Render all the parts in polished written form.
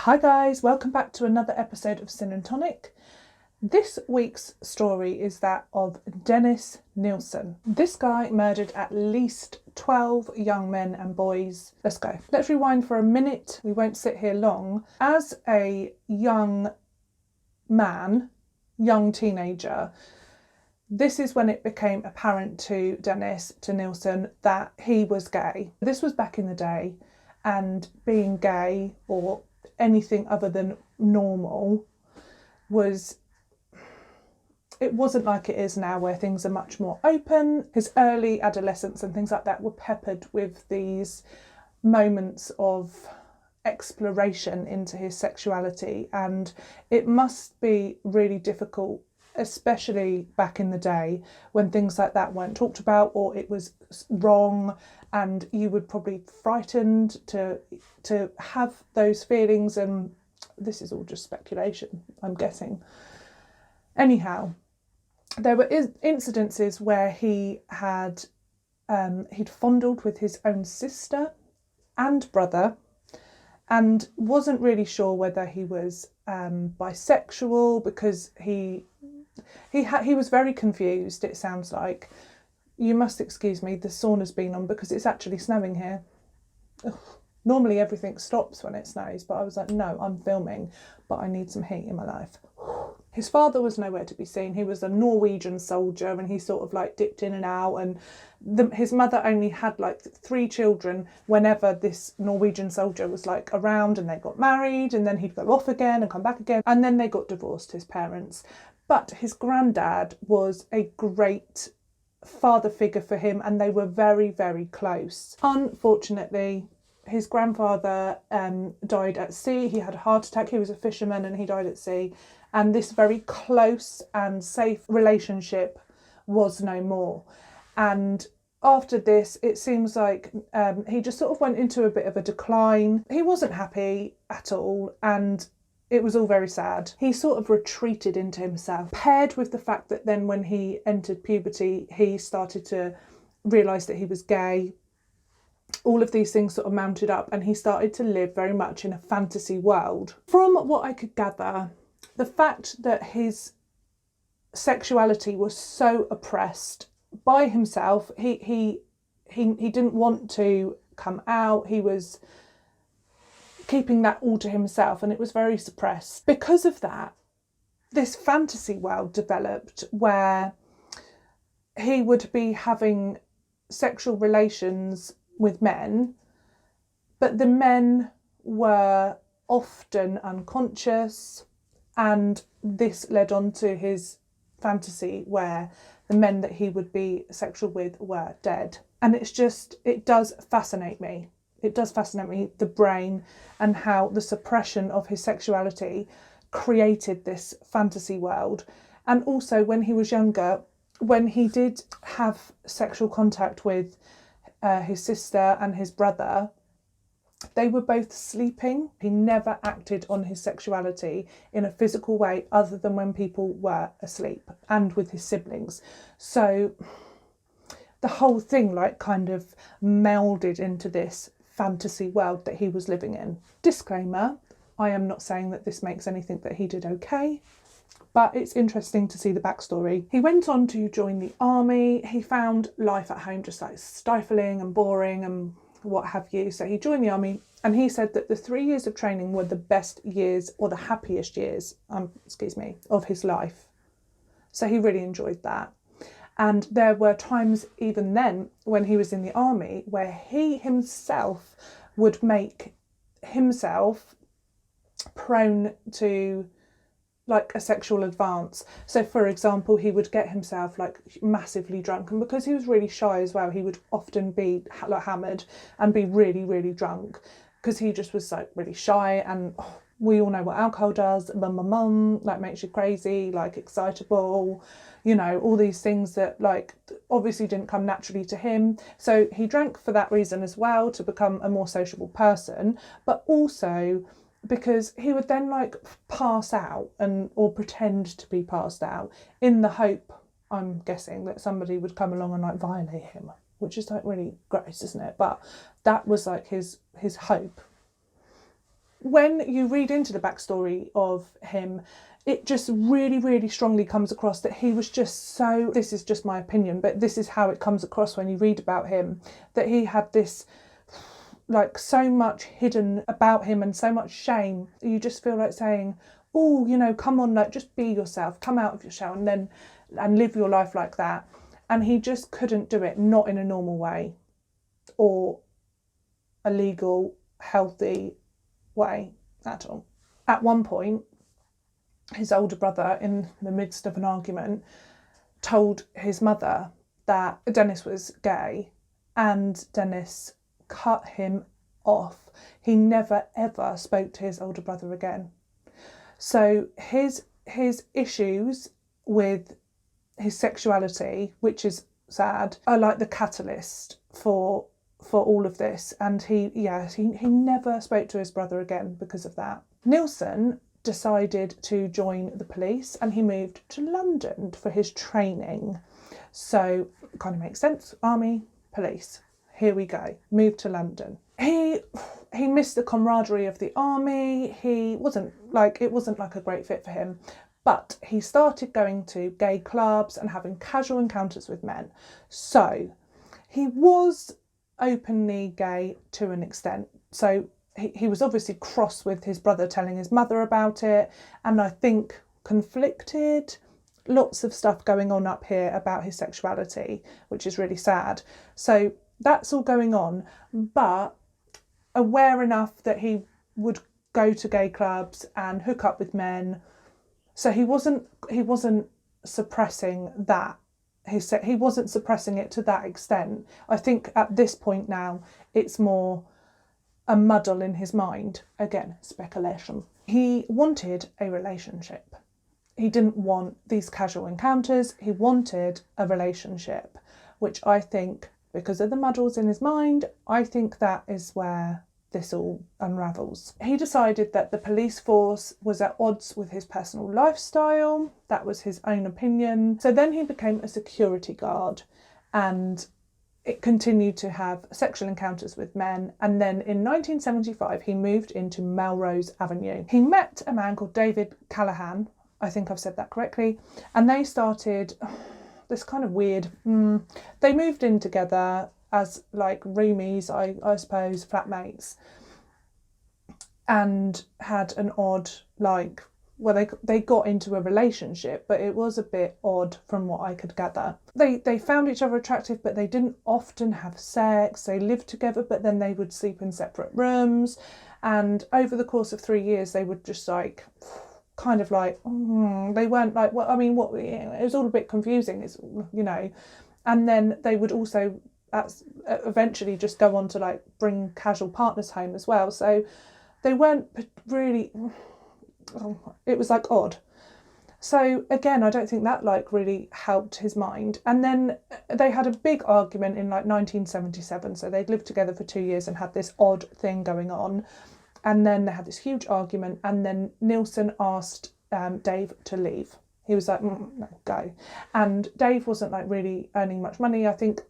Hi guys, welcome back to another episode of Sin and Tonic. This week's story is that of Dennis Nilsen. This guy murdered at least 12 young men and boys. Let's go. Let's rewind for a minute. We won't sit here long. As a young man, young teenager, this is when it became apparent to Nilsen, that he was gay. This was back in the day, and being gay or anything other than normal it wasn't like it is now, where things are much more open. His early adolescence and things like that were peppered with these moments of exploration into his sexuality, and it must be really difficult, especially back in the day when things like that weren't talked about or it was wrong, and you would probably be frightened to have those feelings. And this is all just speculation, I'm guessing. Anyhow, there were incidences where he'd fondled with his own sister and brother, and wasn't really sure whether he was bisexual, because he was very confused, it sounds like. You must excuse me, the sauna's been on because it's actually snowing here. Ugh. Normally everything stops when it snows, but I was like, no, I'm filming, but I need some heat in my life. His father was nowhere to be seen. He was a Norwegian soldier, and he sort of like dipped in and out, and his mother only had like 3 children whenever this Norwegian soldier was like around, and they got married, and then he'd go off again and come back again, and then they got divorced, his parents. But his granddad was a great father figure for him, and they were very, very close. Unfortunately, his grandfather died at sea. He had a heart attack. He was a fisherman and he died at sea. And this very close and safe relationship was no more. And after this, it seems like he just sort of went into a bit of a decline. He wasn't happy at all, and it was all very sad. He sort of retreated into himself, paired with the fact that then when he entered puberty, he started to realise that he was gay. All of these things sort of mounted up, and he started to live very much in a fantasy world. From what I could gather, the fact that his sexuality was so oppressed by himself, he didn't want to come out. He was keeping that all to himself, and it was very suppressed. Because of that, this fantasy world developed where he would be having sexual relations with men, but the men were often unconscious, and this led on to his fantasy where the men that he would be sexual with were dead. And it does fascinate me. It does fascinate me, the brain, and how the suppression of his sexuality created this fantasy world. And also, when he was younger, when he did have sexual contact with his sister and his brother, they were both sleeping. He never acted on his sexuality in a physical way other than when people were asleep, and with his siblings. So the whole thing like kind of melded into this fantasy world that he was living in. Disclaimer, I am not saying that this makes anything that he did okay, but it's interesting to see the backstory. He went on to join the army. He found life at home just like stifling and boring and what have you. So he joined the army, and he said that the 3 years of training were the best years, or the happiest years, of his life. So he really enjoyed that. And there were times even then when he was in the army where he himself would make himself prone to like a sexual advance. So for example, he would get himself like massively drunk, and because he was really shy as well, he would often be like hammered and be really, really drunk, because he just was like really shy. And we all know what alcohol does, like makes you crazy, like excitable, you know, all these things that like obviously didn't come naturally to him. So he drank for that reason as well, to become a more sociable person, but also because he would then like pass out or pretend to be passed out in the hope, I'm guessing, that somebody would come along and like violate him, which is like really gross, isn't it? But that was like his hope. when you read into the backstory of him, it just really, really strongly comes across that he was just so, this is just my opinion, but this is how it comes across when you read about him, that he had this, like, so much hidden about him and so much shame. You just feel like saying, oh, you know, come on, like, just be yourself, come out of your shell and live your life like that. And he just couldn't do it, not in a normal way or a legal, healthy way at all. At one point, his older brother, in the midst of an argument, told his mother that Dennis was gay, and Dennis cut him off. He never ever spoke to his older brother again. So his issues with his sexuality, which is sad, are like the catalyst for all of this. And he never spoke to his brother again because of that. Nilsen decided to join the police, and he moved to London for his training. So it kind of makes sense. Army, police. Here we go. Moved to London. He missed the camaraderie of the army. It wasn't like a great fit for him. But he started going to gay clubs and having casual encounters with men. So he was openly gay to an extent. So he was obviously cross with his brother telling his mother about it, and I think conflicted. Lots of stuff going on up here about his sexuality, which is really sad. So that's all going on, but aware enough that he would go to gay clubs and hook up with men. So he wasn't suppressing that. He wasn't suppressing it to that extent. I think at this point now, it's more a muddle in his mind. Again, speculation. He wanted a relationship. He didn't want these casual encounters. He wanted a relationship, which I think, because of the muddles in his mind, I think that is where this all unravels. He decided that the police force was at odds with his personal lifestyle. That was his own opinion. So then he became a security guard, and it continued to have sexual encounters with men. And then in 1975, he moved into Melrose Avenue. He met a man called David Callahan. I think I've said that correctly. And they started this kind of weird, they moved in together as like roomies, I suppose, flatmates, and had an odd, like, well, they got into a relationship, but it was a bit odd from what I could gather. They found each other attractive, but they didn't often have sex. They lived together, but then they would sleep in separate rooms. And over the course of 3 years, they would just like, kind of like, they weren't like, well, I mean, what, it was all a bit confusing, it's, you know. And then they would also eventually just go on to like bring casual partners home as well. So they weren't really, it was like odd. So again, I don't think that like really helped his mind. And then they had a big argument in like 1977. So they'd lived together for 2 years and had this odd thing going on. And then they had this huge argument, and then Nilsen asked Dave to leave. He was like, no, go. And Dave wasn't like really earning much money. I think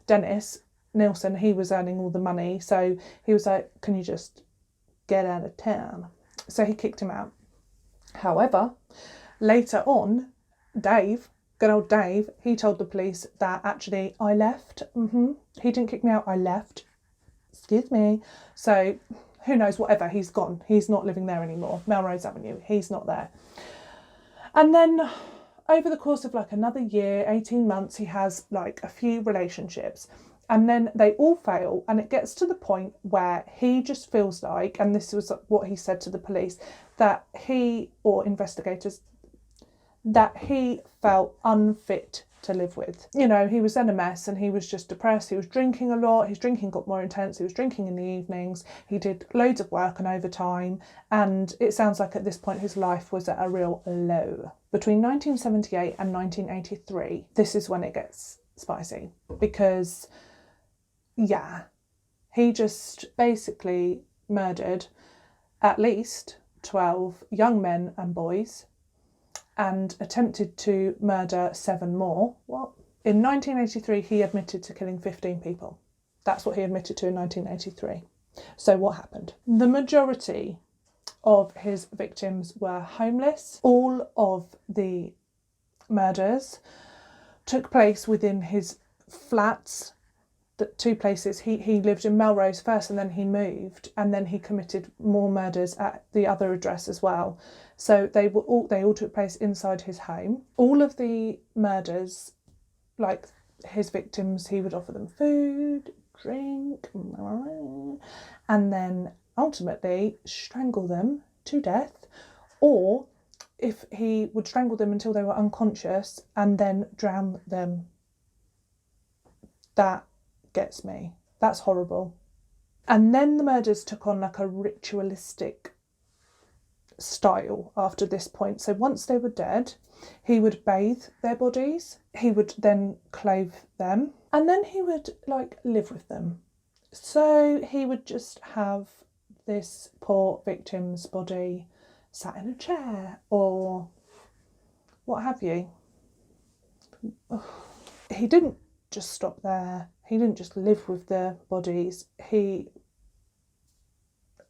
Dennis, Nilsen, he was earning all the money. So he was like, can you just get out of town? So he kicked him out. However, later on, Dave, good old Dave, he told the police that actually I left. He didn't kick me out, I left. Excuse me. So who knows, whatever, he's gone. He's not living there anymore. Melrose Avenue, he's not there. And then over the course of like another year, 18 months, he has like a few relationships, and then they all fail. And it gets to the point where he just feels like, and this was what he said to the police, that he, or investigators, that he felt unfit to live with. You know, he was in a mess and he was just depressed. He was drinking a lot. His drinking got more intense. He was drinking in the evenings. He did loads of work and overtime. And it sounds like at this point his life was at a real low. Between 1978 and 1983, this is when it gets spicy. Because, yeah, he just basically murdered at least 12 young men and boys, and attempted to murder 7 more. What? In 1983, he admitted to killing 15 people. That's what he admitted to in 1983. So what happened? The majority of his victims were homeless. All of the murders took place within his flats. The two places he lived in Melrose first, and then he moved, and then he committed more murders at the other address as well. So they all took place inside his home. All of the murders, like his victims, he would offer them food, drink, and then ultimately strangle them to death, or if he would strangle them until they were unconscious and then drown them. That gets me. That's horrible. And then the murders took on like a ritualistic style after this point. So once they were dead, he would bathe their bodies, he would then clothe them, and then he would like live with them. So he would just have this poor victim's body sat in a chair or what have you. He didn't just stop there. He didn't just live with the bodies. He,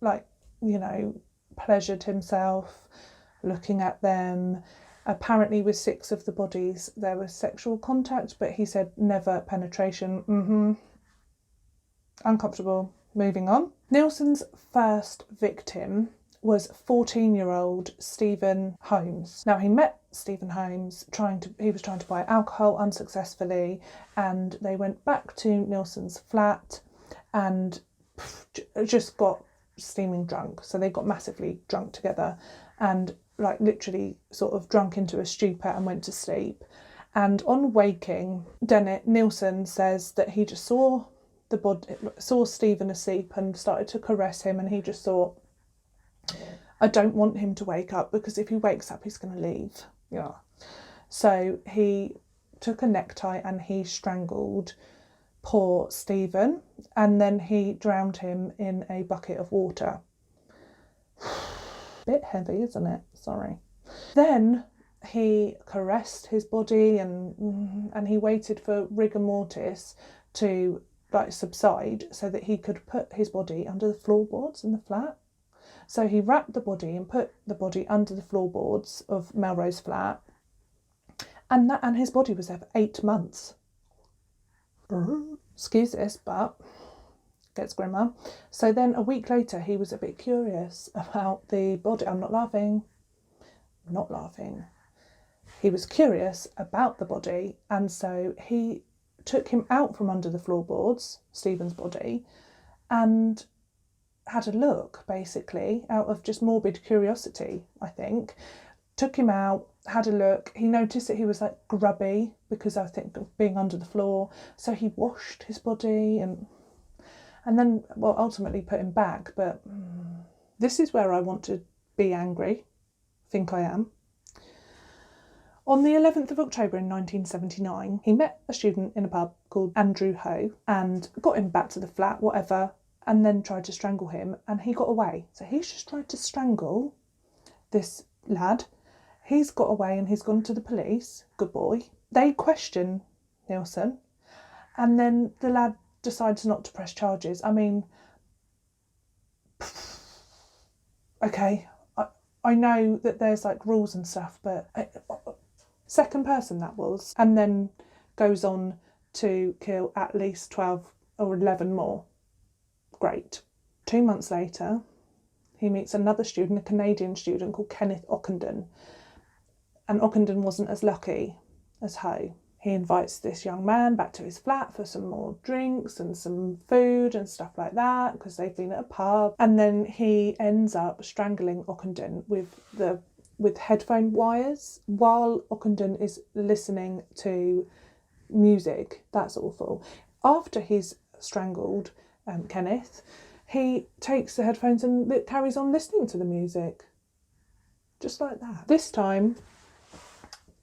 like, you know, pleasured himself looking at them. Apparently with 6 of the bodies there was sexual contact, but he said never penetration. Uncomfortable. Moving on. Nilsen's first victim was 14-year-old Stephen Holmes. Now he met Stephen Holmes he was trying to buy alcohol unsuccessfully, and they went back to Nilsen's flat and just got steaming drunk. So they got massively drunk together and like literally sort of drunk into a stupor and went to sleep. And on waking, Nilsen says that he just saw Stephen asleep and started to caress him, and he just thought, I don't want him to wake up, because if he wakes up he's going to leave. Yeah. So he took a necktie and he strangled poor Stephen, and then he drowned him in a bucket of water. Bit heavy, isn't it? Sorry. Then he caressed his body and he waited for rigor mortis to like subside so that he could put his body under the floorboards in the flat. So he wrapped the body and put the body under the floorboards of Melrose flat, and his body was there for 8 months. Excuse this, but gets grimmer. So then a week later he was a bit curious about the body. I'm not laughing. He was curious about the body, and so he took him out from under the floorboards, Stephen's body, and had a look, basically, out of just morbid curiosity, I think. Took him out, had a look. He noticed that he was like grubby because I think of being under the floor. So he washed his body and then, well, ultimately put him back. But this is where I want to be angry. Think I am. On the 11th of October in 1979, he met a student in a pub called Andrew Ho and got him back to the flat, whatever, and then tried to strangle him, and he got away. So he's just tried to strangle this lad. He's got away and he's gone to the police. Good boy. They question Nilsen, and then the lad decides not to press charges. I mean, okay, I know that there's like rules and stuff, but second person that was, and then goes on to kill at least 12 or 11 more. Great. 2 months later, he meets another student, a Canadian student called Kenneth Ockenden. And Ockenden wasn't as lucky as Ho. He invites this young man back to his flat for some more drinks and some food and stuff like that, because they've been at a pub. And then he ends up strangling Ockenden with headphone wires while Ockenden is listening to music. That's awful. After he's strangled Kenneth, he takes the headphones and carries on listening to the music. Just like that. This time,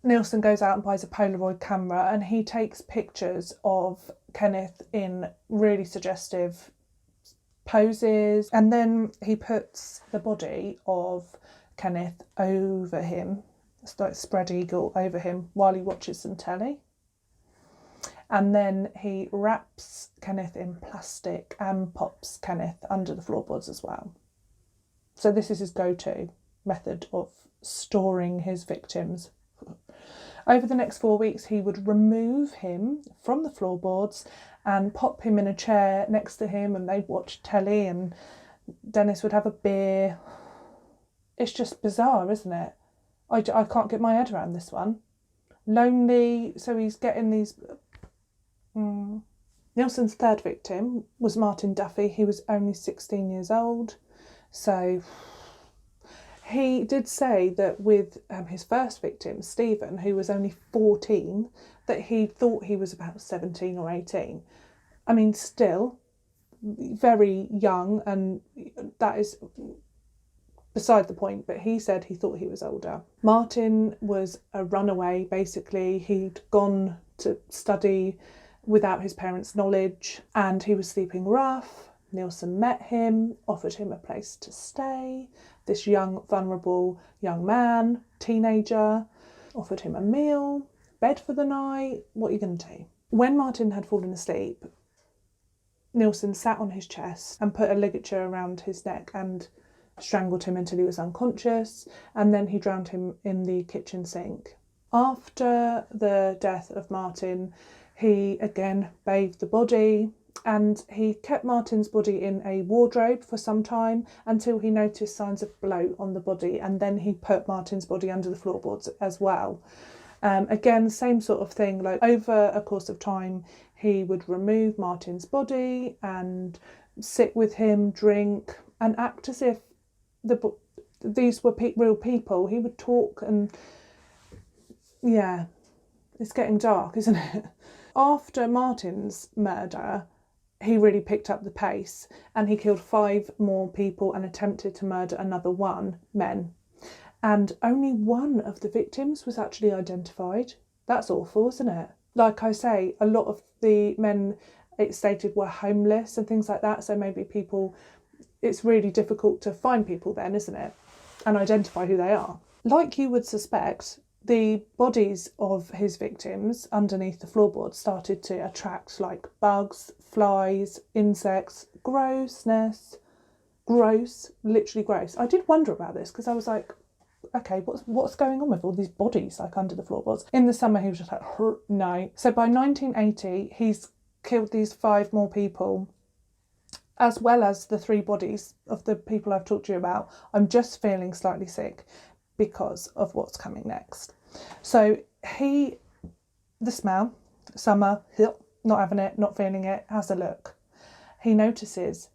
Nilsen goes out and buys a Polaroid camera, and he takes pictures of Kenneth in really suggestive poses, and then he puts the body of Kenneth over him, it's like spread eagle over him, while he watches some telly. And then he wraps Kenneth in plastic and pops Kenneth under the floorboards as well. So this is his go-to method of storing his victims. Over the next 4 weeks, he would remove him from the floorboards and pop him in a chair next to him, and they'd watch telly and Dennis would have a beer. It's just bizarre, isn't it? I can't get my head around this one. Lonely, so he's getting these... Nilsen's third victim was Martin Duffy. He was only 16 years old. So he did say that with his first victim, Stephen, who was only 14, that he thought he was about 17 or 18. I mean, still very young, and that is beside the point, but he said he thought he was older. Martin was a runaway, basically. He'd gone to study without his parents' knowledge, and he was sleeping rough. Nilsen met him, offered him a place to stay. This young, vulnerable young man, teenager, offered him a meal, bed for the night. What are you going to do? When Martin had fallen asleep, Nilsen sat on his chest and put a ligature around his neck and strangled him until he was unconscious, and then he drowned him in the kitchen sink. After the death of Martin, he again bathed the body, and he kept Martin's body in a wardrobe for some time until he noticed signs of bloat on the body, and then he put Martin's body under the floorboards as well. Again, same sort of thing, like over a course of time, he would remove Martin's body and sit with him, drink, and act as if these were real people. He would talk, and yeah, it's getting dark, isn't it? After Martin's murder, he really picked up the pace, and he killed 5 more people and attempted to murder another 1 men. And only 1 of the victims was actually identified. That's awful, isn't it? Like I say, a lot of the men, it stated, were homeless and things like that. So maybe people, it's really difficult to find people then, isn't it? And identify who they are. Like you would suspect, the bodies of his victims underneath the floorboards started to attract like bugs, flies, insects. Grossness. Gross. Literally gross. I did wonder about this because I was like, okay, what's going on with all these bodies like under the floorboards? In the summer, he was just like, no. So by 1980, he's killed these 5 more people, as well as the 3 bodies of the people I've talked to you about. I'm just feeling slightly sick because of what's coming next. So the smell, summer, not having it, not feeling it, has a look. He notices,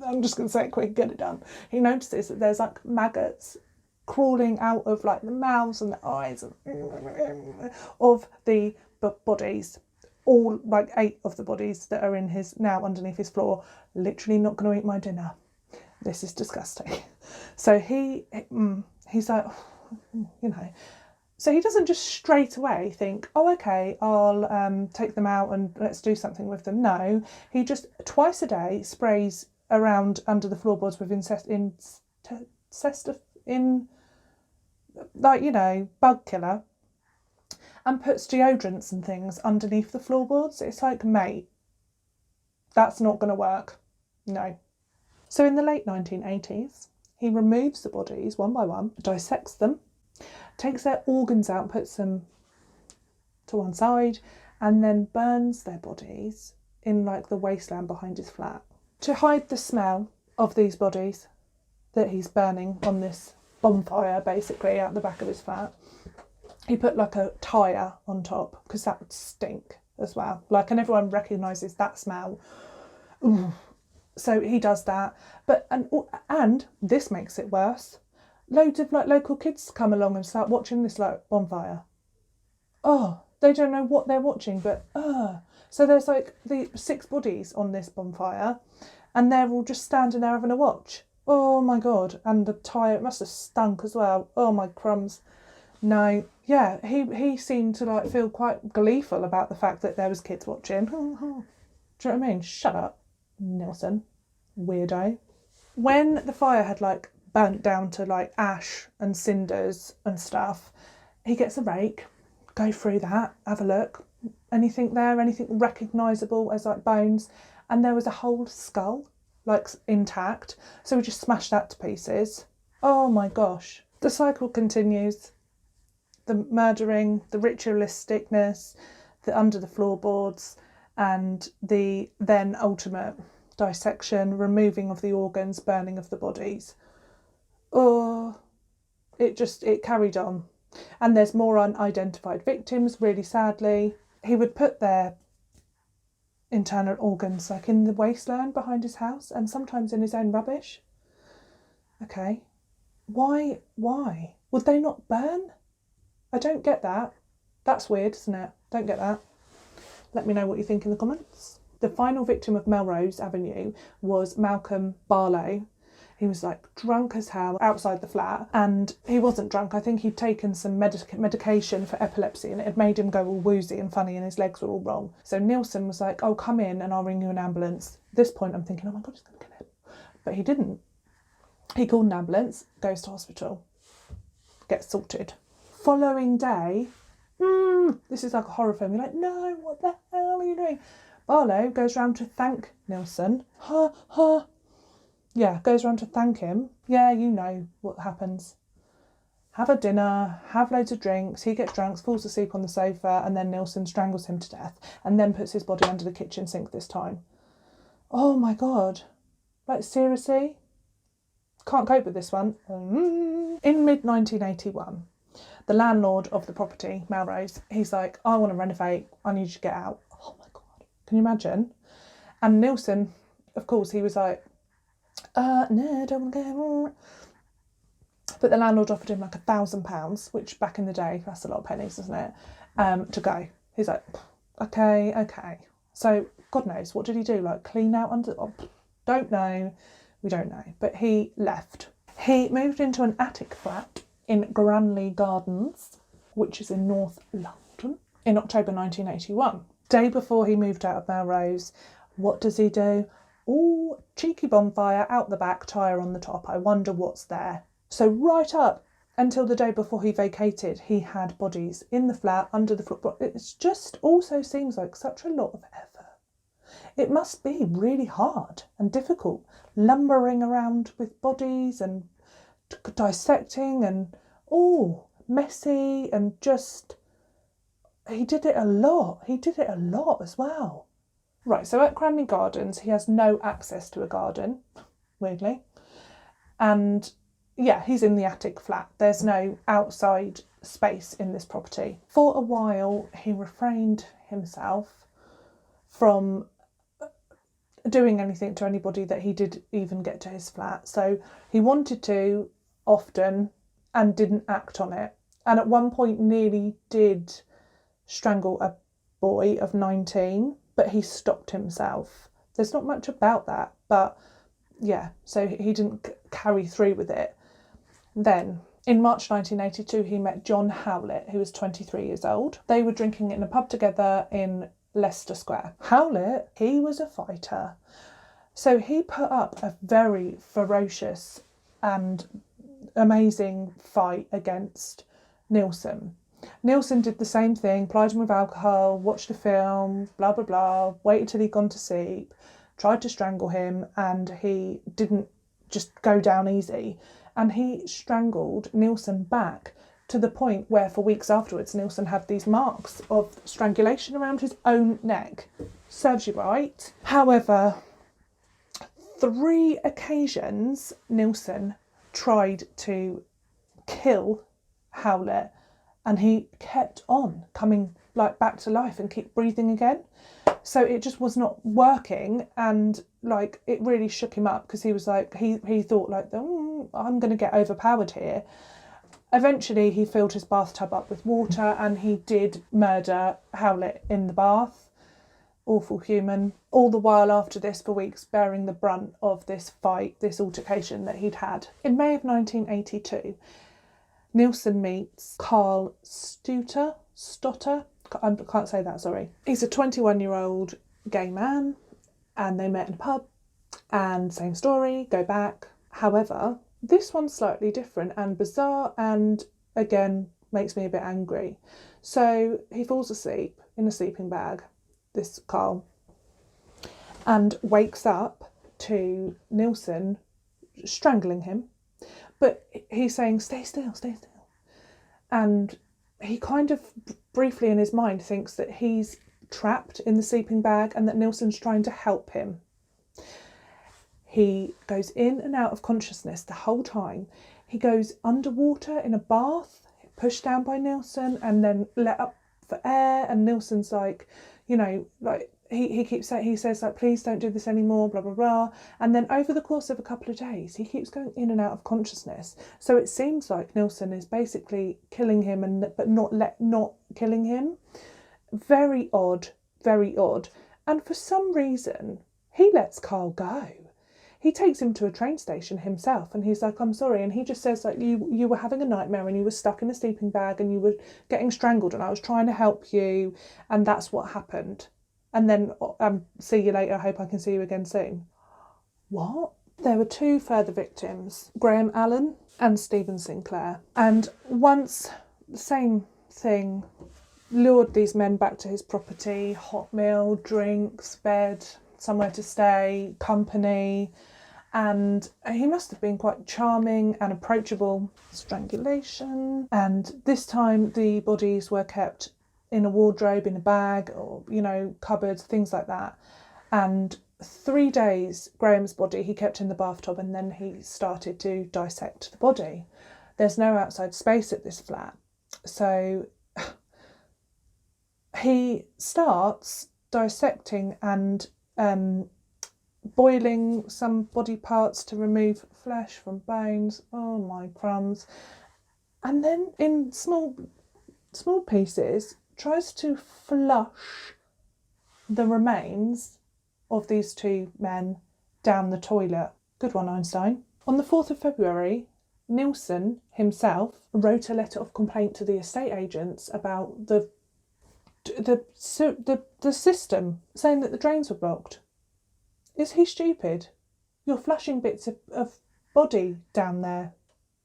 I'm just going to say it quick, get it done. He notices that there's like maggots crawling out of like the mouths and the eyes of the bodies. All like 8 of the bodies that are in his now underneath his floor. Literally not going to eat my dinner. This is disgusting. So he's like, you know. So he doesn't just straight away think, oh, okay, I'll take them out and let's do something with them. No, he just twice a day sprays around under the floorboards with bug killer, and puts deodorants and things underneath the floorboards. It's like, mate, that's not going to work. No. So in the late 1980s, he removes the bodies one by one, dissects them, takes their organs out, puts them to one side, and then burns their bodies in like the wasteland behind his flat. To hide the smell of these bodies that he's burning on this bonfire, basically, out the back of his flat, he put like a tyre on top, because that would stink as well. Like, and everyone recognises that smell. Ooh. So he does that. But and this makes it worse. Loads of like local kids come along and start watching this like bonfire. Oh, they don't know what they're watching, but so there's like the 6 bodies on this bonfire, and they're all just standing there having a watch. Oh my God. And the tyre, it must have stunk as well. Oh my crumbs. No. Yeah, he seemed to like feel quite gleeful about the fact that there was kids watching. Do you know what I mean? Shut up, Nilsen. Weirdo. When the fire had like burnt down to like ash and cinders and stuff, he gets a rake, go through that, have a look, anything there, anything recognisable as like bones. And there was a whole skull, like intact. So we just smashed that to pieces. Oh my gosh. The cycle continues. The murdering, the ritualisticness, the under the floorboards, and the then ultimate dissection, removing of the organs, burning of the bodies. Oh, it carried on. And there's more unidentified victims, really sadly. He would put their internal organs like in the wasteland behind his house and sometimes in his own rubbish. Okay. Why? Would they not burn? I don't get that. That's weird, isn't it? Don't get that. Let me know what you think in the comments. The final victim of Melrose Avenue was Malcolm Barlow. He was like drunk as hell outside the flat, and he wasn't drunk. I think he'd taken some medication for epilepsy and it had made him go all woozy and funny and his legs were all wrong. So Nilsen was like, oh, come in and I'll ring you an ambulance. At this point I'm thinking, oh my God, he's going to kill him. But he didn't. He called an ambulance, goes to hospital, gets sorted. Following day, this is like a horror film. You're like, no, what the hell are you doing? Barlow goes round to thank Nilsen. Yeah, goes round to thank him. Yeah, you know what happens. Have a dinner, have loads of drinks. He gets drunk, falls asleep on the sofa, and then Nilsen strangles him to death and then puts his body under the kitchen sink this time. Oh my God. Like, seriously? Can't cope with this one. In mid-1981, the landlord of the property, Melrose, he's like, I want to renovate. I need you to get out. Oh my God. Can you imagine? And Nilsen, of course, he was like, no, I don't want to go. But the landlord offered him like £1,000, which back in the day, that's a lot of pennies, isn't it? To go. He's like, okay. So God knows, what did he do? Like clean out under? Oh, don't know. We don't know. But he left. He moved into an attic flat in Granley Gardens, which is in North London, in October 1981. Day before he moved out of Melrose, what does he do? Oh, cheeky bonfire out the back, tyre on the top. I wonder what's there. So right up until the day before he vacated, he had bodies in the flat, under the floor. It just also seems like such a lot of effort. It must be really hard and difficult, lumbering around with bodies and dissecting and messy and just... He did it a lot. He did it a lot as well. Right, so at Cranley Gardens, he has no access to a garden, weirdly. And yeah, he's in the attic flat. There's no outside space in this property. For a while, he refrained himself from doing anything to anybody that he did even get to his flat. So he wanted to often and didn't act on it. And at one point nearly did strangle a boy of 19, but he stopped himself. There's not much about that, but yeah, so he didn't carry through with it. Then, in March 1982, he met John Howlett, who was 23 years old. They were drinking in a pub together in Leicester Square. Howlett, he was a fighter. So he put up a very ferocious and amazing fight against Nilsen. Nilsen did the same thing, plied him with alcohol, watched a film, blah, blah, blah, waited till he'd gone to sleep, tried to strangle him, and he didn't just go down easy. And he strangled Nilsen back to the point where for weeks afterwards, Nilsen had these marks of strangulation around his own neck. Serves you right. However, 3 occasions Nilsen tried to kill Howlett, and he kept on coming like back to life and keep breathing again. So it just was not working, and like it really shook him up because he was like, he thought like, I'm going to get overpowered here. Eventually he filled his bathtub up with water and he did murder Howlett in the bath. Awful human. All the while after this, for weeks, bearing the brunt of this fight, this altercation that he'd had. In May of 1982, Nilsen meets Carl Stotter. I can't say that, sorry. He's a 21-year-old gay man, and they met in a pub, and same story, go back. However, this one's slightly different and bizarre, and again, makes me a bit angry. So he falls asleep, in a sleeping bag, this Carl, and wakes up to Nilsen strangling him. But he's saying, stay still, stay still. And he kind of briefly in his mind thinks that he's trapped in the sleeping bag and that Nilsen's trying to help him. He goes in and out of consciousness the whole time. He goes underwater in a bath, pushed down by Nilsen, and then let up for air. And Nilsen's like, you know, like he keeps saying, he says like, please don't do this anymore, blah, blah, blah. And then over the course of a couple of days, he keeps going in and out of consciousness. So it seems like Nilsen is basically killing him, but not killing him. Very odd, very odd. And for some reason, he lets Carl go. He takes him to a train station himself and he's like, I'm sorry. And he just says like, you were having a nightmare and you were stuck in a sleeping bag and you were getting strangled and I was trying to help you and that's what happened. And then see you later. I hope I can see you again soon. What? There were 2 further victims, Graham Allen and Stephen Sinclair. And once the same thing, lured these men back to his property, hot meal, drinks, bed, somewhere to stay, company. And he must have been quite charming and approachable. Strangulation. And this time the bodies were kept in a wardrobe, in a bag, or, you know, cupboards, things like that. And 3 days, Graham's body he kept in the bathtub and then he started to dissect the body. There's no outside space at this flat. So he starts dissecting and boiling some body parts to remove flesh from bones. Oh my crumbs. And then in small pieces tries to flush the remains of these 2 men down the toilet. Good one, Einstein. On the 4th of February, Nilsen himself wrote a letter of complaint to the estate agents about the system, saying that the drains were blocked. Is he stupid? You're flushing bits of body down there,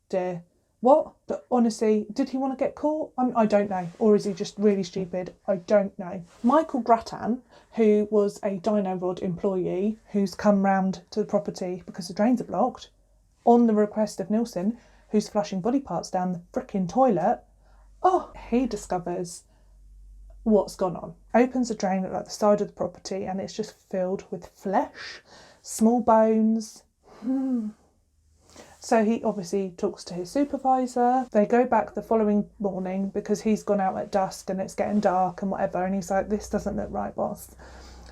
dear. What? But honestly, did he want to get caught? I don't know. Or is he just really stupid? I don't know. Michael Grattan, who was a Dino Rod employee who's come round to the property because the drains are blocked, on the request of Nilsen, who's flushing body parts down the frickin' toilet, he discovers what's gone on. Opens a drain at the side of the property and it's just filled with flesh, small bones. So he obviously talks to his supervisor. They go back the following morning because he's gone out at dusk and it's getting dark and whatever. And he's like, this doesn't look right, boss.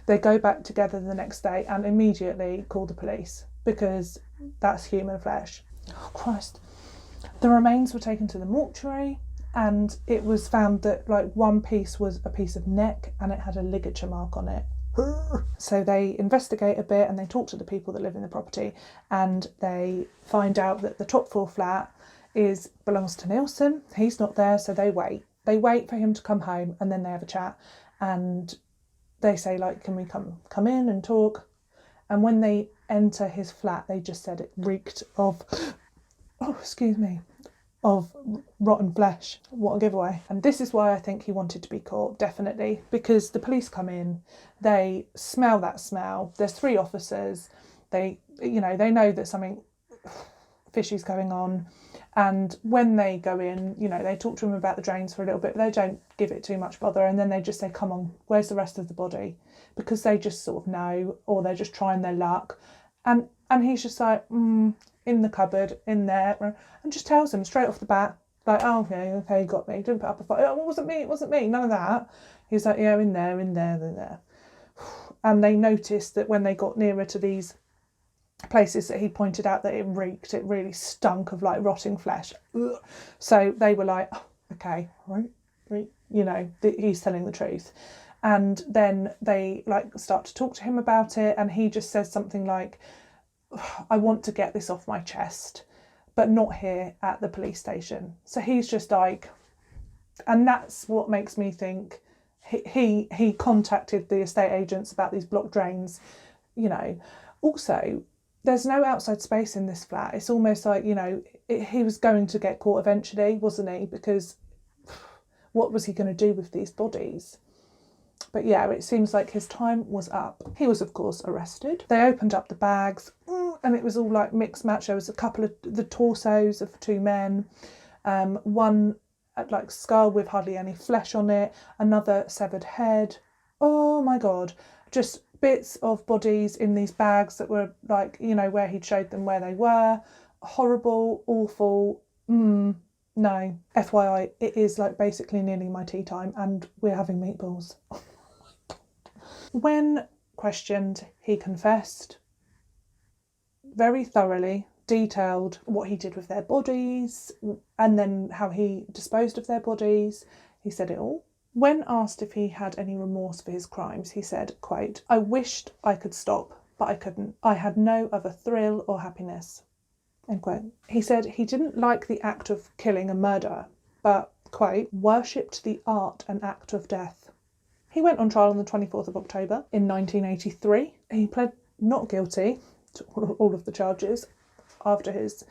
They go back together the next day and immediately call the police because that's human flesh. Oh, Christ. The remains were taken to the mortuary and it was found that like one piece was a piece of neck and it had a ligature mark on it. So they investigate a bit and they talk to the people that live in the property and they find out that the top floor flat belongs to Nilsen. He's not there, so they wait. They wait for him to come home and then they have a chat and they say like, can we come in and talk? And when they enter his flat, they just said it reeked of rotten flesh. What a giveaway. And this is why I think he wanted to be caught, definitely, because the police come in, they smell that smell. There's 3 officers. They know that something fishy's going on. And when they go in, they talk to him about the drains for a little bit, but they don't give it too much bother. And then they just say, come on, where's the rest of the body? Because they just sort of know, or they're just trying their luck. And he's just like, in the cupboard, in there, and just tells them straight off the bat, like, oh, okay, you got me. Didn't put up a fight. Oh, it wasn't me, none of that. He's like, yeah, in there. And they noticed that when they got nearer to these places that he pointed out that it reeked, it really stunk of like rotting flesh. Ugh. So they were like, oh, okay, right, he's telling the truth. And then they like start to talk to him about it, and he just says something like, I want to get this off my chest, but not here at the police station. So he's just like, and that's what makes me think he contacted the estate agents about these blocked drains. Also, there's no outside space in this flat. It's almost like, he was going to get caught eventually, wasn't he? Because what was he going to do with these bodies? But yeah, it seems like his time was up. He was, of course, arrested. They opened up the bags and it was all like mixed match. There was a couple of the torsos of 2 men, one like skull with hardly any flesh on it, another severed head. Oh my God, just bits of bodies in these bags that were like, you know, where he'd showed them where they were. Horrible, awful. No, FYI, it is like basically nearly my tea time and we're having meatballs. When questioned, he confessed very thoroughly, detailed what he did with their bodies and then how he disposed of their bodies. He said it all. When asked if he had any remorse for his crimes, he said, quote, "I wished I could stop, but I couldn't. I had no other thrill or happiness." End quote. He said he didn't like the act of killing a murderer, but, quote, worshipped the art and act of death. He went on trial on the 24th of October in 1983. He pled not guilty to all of the charges after his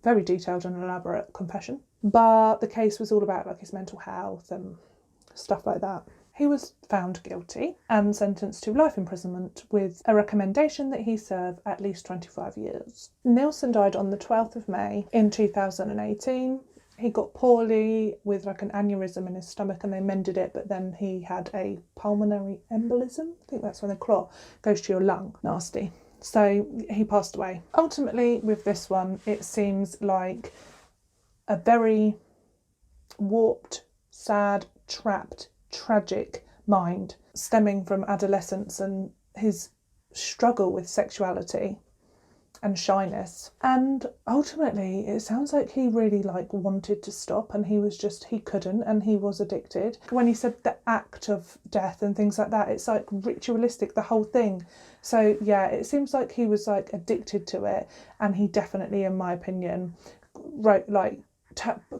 very detailed and elaborate confession. But the case was all about like his mental health and stuff like that. He was found guilty and sentenced to life imprisonment with a recommendation that he serve at least 25 years. Nilsen died on the 12th of May in 2018. He got poorly with like an aneurysm in his stomach and they mended it, but then he had a pulmonary embolism. I think that's when the clot goes to your lung. Nasty. So he passed away. Ultimately, with this one, it seems like a very warped, sad, trapped, tragic mind stemming from adolescence and his struggle with sexuality and shyness. And ultimately it sounds like he really like wanted to stop and he couldn't and he was addicted. When he said the act of death and things like that, it's like ritualistic, the whole thing. So yeah, it seems like he was like addicted to it and he definitely, in my opinion, wrote like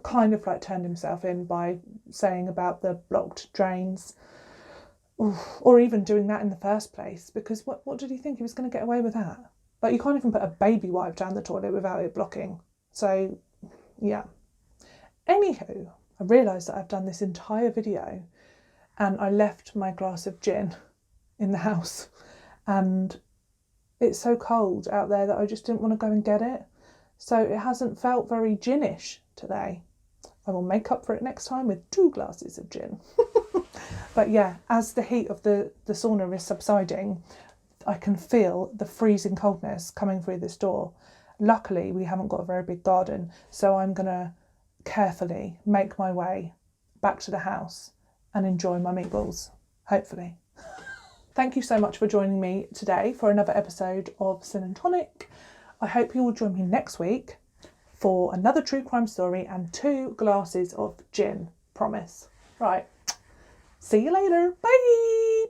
kind of like turned himself in by saying about the blocked drains. Or even doing that in the first place, because what did he think he was going to get away with that? Like, you can't even put a baby wipe down the toilet without it blocking. So yeah. Anywho, I realised that I've done this entire video and I left my glass of gin in the house and it's so cold out there that I just didn't want to go and get it. So it hasn't felt very ginish today. I will make up for it next time with 2 glasses of gin. But yeah, as the heat of the sauna is subsiding, I can feel the freezing coldness coming through this door. Luckily, we haven't got a very big garden, so I'm going to carefully make my way back to the house and enjoy my meatballs, hopefully. Thank you so much for joining me today for another episode of Sin and Tonic. I hope you will join me next week for another true crime story and 2 glasses of gin. Promise. Right. See you later. Bye.